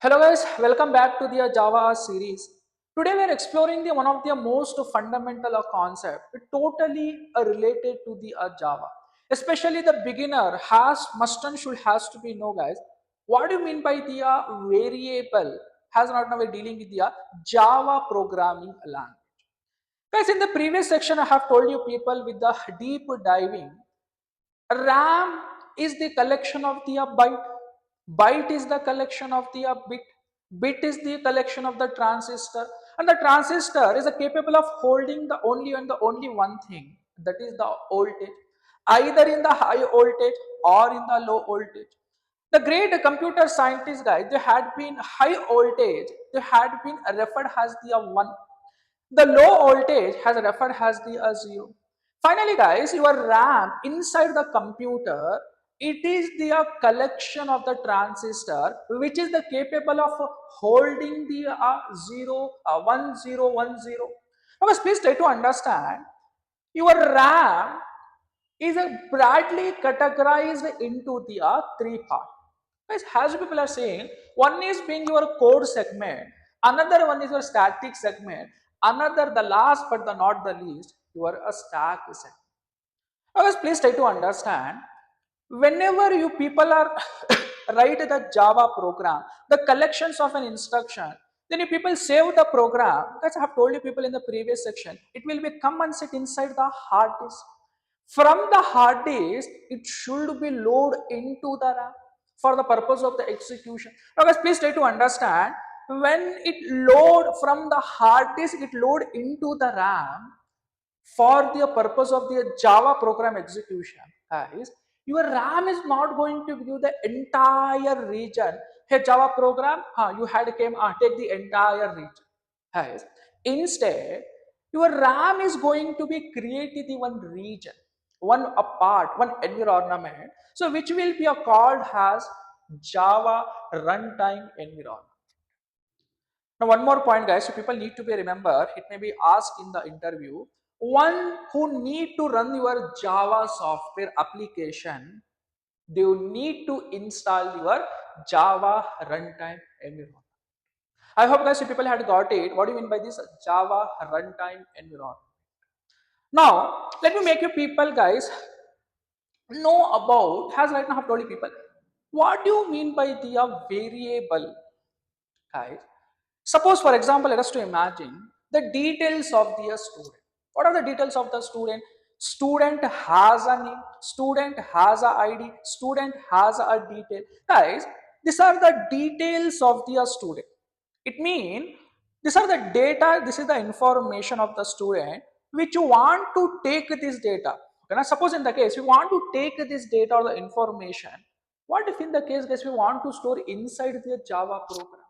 Hello guys, welcome back to the Java series. Today we are exploring one of the most fundamental concept, totally related to the Java. Especially the beginner must and should has to be know guys. What do you mean by the variable? Has not now we're dealing with the Java programming language. Guys, in the previous section I have told you people with the deep diving RAM is the collection of the byte. Byte is the collection of the bit. Bit is the collection of the transistor. And the transistor is capable of holding the only one thing, that is the voltage, either in the high voltage or in the low voltage. The great computer scientists guys, they had been high voltage, they had been referred as the one. The low voltage has referred as the 0. Finally, guys, your RAM inside the computer, it is the collection of the transistor which is the capable of holding the 1010. Because please try to understand, your RAM is broadly categorized into the three parts. Guys, as people are saying, one is being your core segment, another one is your static segment, another the last but the not the least, your a stack segment. Guys, please try to understand. Whenever you people are write the Java program, the collections of an instruction, then you people save the program. Guys, I have told you people in the previous section, it will be come and sit inside the hard disk. From the hard disk, it should be loaded into the RAM for the purpose of the execution. Now, guys, please try to understand. When it load from the hard disk, it load into the RAM for the purpose of the Java program execution. Guys, your RAM is not going to give the entire region. Hey, Java program, you had came take the entire region. Guys, instead, your RAM is going to be created the one region, one apart, one environment. So, which will be called as Java runtime environment. Now, one more point, guys. So people need to be remember. It may be asked in the interview. One who need to run your Java software application, they need to install your Java runtime environment. I hope, guys, you people had got it. What do you mean by this Java runtime environment? Now, let me make you people, guys, know about. Has right now I have told you people. What do you mean by the variable, guys? Suppose, for example, let us to imagine the details of the student. What are the details of the student? Student has a name, student has a ID, student has a detail. Guys, these are the details of the student. It means these are the data, this is the information of the student which you want to take this data. Okay, now suppose in the case you want to take this data or the information, what if in the case guys we want to store inside the Java program?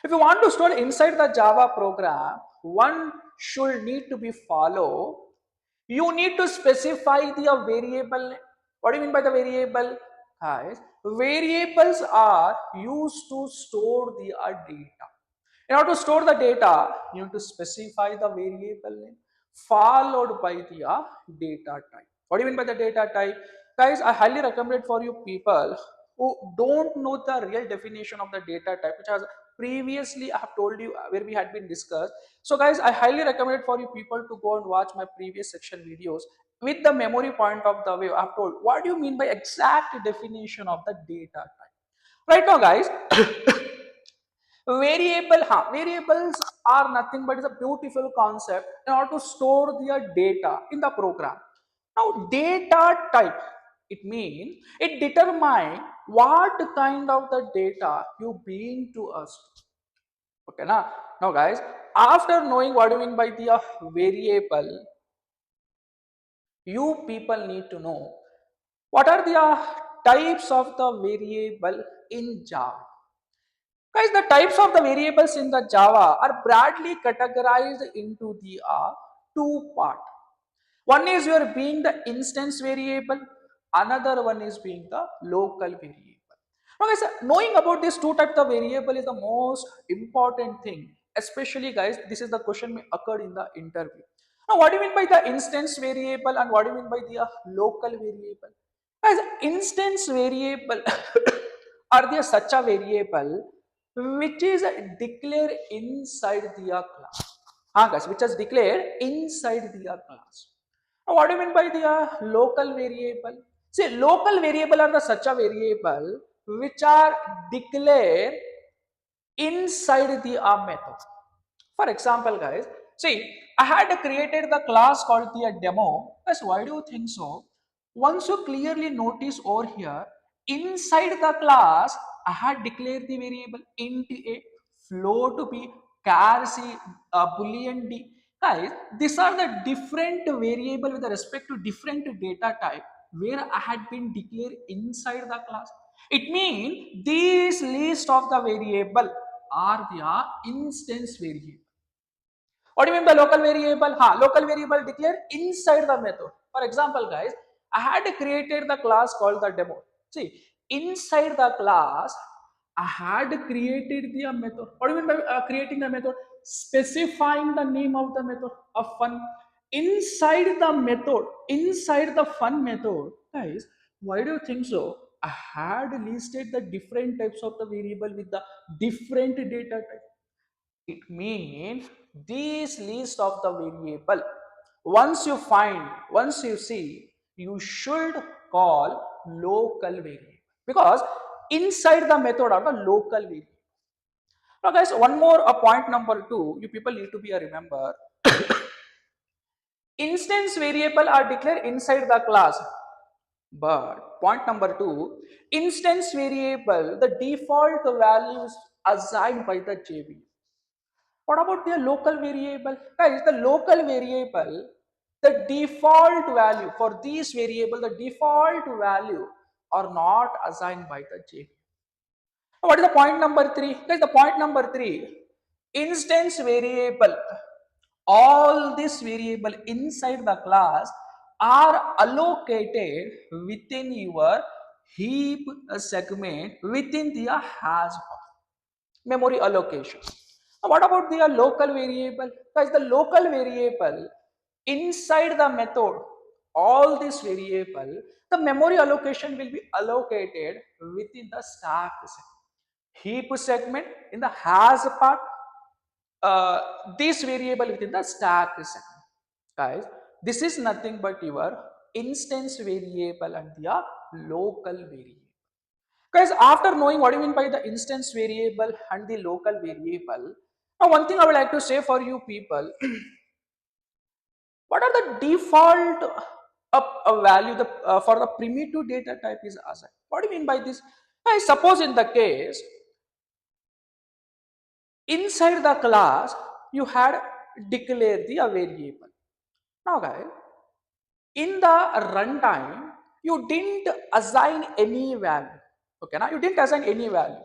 If you want to store inside the Java program, one should need to be follow. You need to specify the variable. What do you mean by the variable? Guys, variables are used to store the data. In order to store the data, you need to specify the variable name followed by the data type. What do you mean by the data type? Guys, I highly recommend for you people who don't know the real definition of the data type, which has previously I have told you where we had been discussed. So guys, I highly recommend for you people to go and watch my previous section videos with the memory point of the way I have told. What do you mean by exact definition of the data type? Right now, guys, variables are nothing but it's a beautiful concept in order to store their data in the program. Now, data type, it means it determines what kind of the data you bring to us. Okay, now guys, after knowing what you mean by the variable, you people need to know what are the types of the variable in Java. Guys, the types of the variables in the Java are broadly categorized into the two part. One is your being the instance variable, another one is being the local variable. Now guys, knowing about these two types of variable is the most important thing. Especially guys, this is the question may occur in the interview. Now what do you mean by the instance variable and what do you mean by the local variable? Guys, instance variable are there such a variable which is declared inside the class. Guys, which is declared inside the class. Now, what do you mean by the local variable? See, local variable are the such a variable which are declared inside the method. For example, guys, see, I had created the class called the demo. Guys, why do you think so? Once you clearly notice over here, inside the class, I had declared the variable int a, float b, char c, boolean d. Guys, these are the different variable with respect to different data type where I had been declared inside the class. It means this list of the variable are the instance variable. What do you mean by local variable? Local variable declared inside the method. For example, guys, I had created the class called the demo. See, inside the class, I had created the method. What do you mean by creating the method? Specifying the name of the method of fun. Inside the fun method, guys, why do you think so? I had listed the different types of the variable with the different data type. It means this list of the variable, once you see, you should call local variable because inside the method are the local variable. Now, guys, one more point number two, you people need to be a remember. Instance variable are declared inside the class, but point number two, instance variable, the default values assigned by the JV. What about the local variable? Guys, the local variable, the default value for these variable, the default value are not assigned by the JV. What is the point number three? Guys, the point number three, instance variable. All these variable inside the class are allocated within your heap segment within the hash bar. Memory allocation. Now, what about the local variable? Guys, the local variable inside the method, all this variable, the memory allocation will be allocated within the stack segment. Heap segment in the has part, this variable within the stack segment. Guys, this is nothing but your instance variable and the local variable. Guys, after knowing what you mean by the instance variable and the local variable, now one thing I would like to say for you people, what are the default value for the primitive data type is assigned? What do you mean by this? I suppose in the case, inside the class, you had declared the variable. Now guys, in the runtime, you didn't assign any value. Okay, now you didn't assign any value.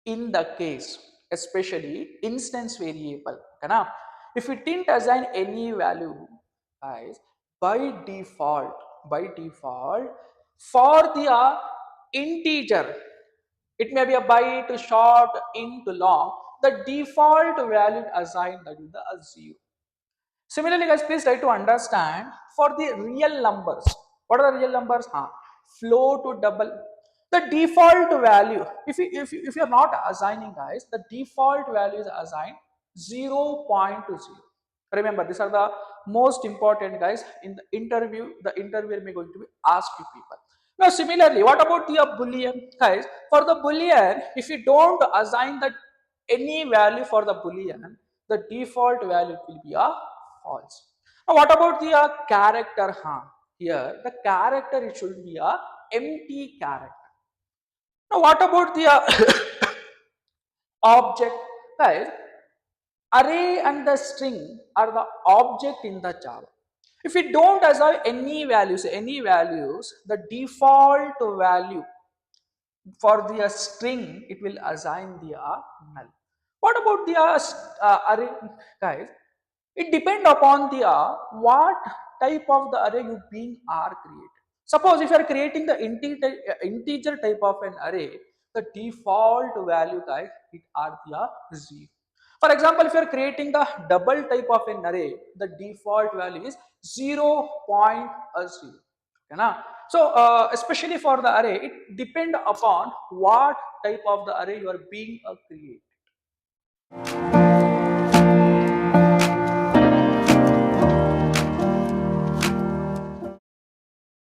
In the case, especially instance variable, okay, now if it didn't assign any value, guys, by default, by default, for the integer, it may be a byte, short, int, long, the default value assigned, that is the 0. Similarly, guys, please try to understand for the real numbers. What are the real numbers? Flow to double. The default value, if you are not assigning, guys, the default value is assigned 0.0. Remember, these are the most important, guys, in the interview. The interviewer may going to be asked you people. Now, similarly, what about the boolean, guys? For the boolean, if you don't assign the any value for the boolean, the default value will be a false. Now, what about the character? Here, the character, it should be a empty character. Now, what about the object? Guys, array and the string are the object in the Java. If we don't assign any values, the default value for the string, it will assign the null. What about the array, guys? It depends upon the what type of the array you being are created. Suppose if you are creating the integer type of an array, the default value, guys, it are the 0. For example, if you are creating the double type of an array, the default value is 0.0. है ना. So especially for the array, it depend upon what type of the array you are being create.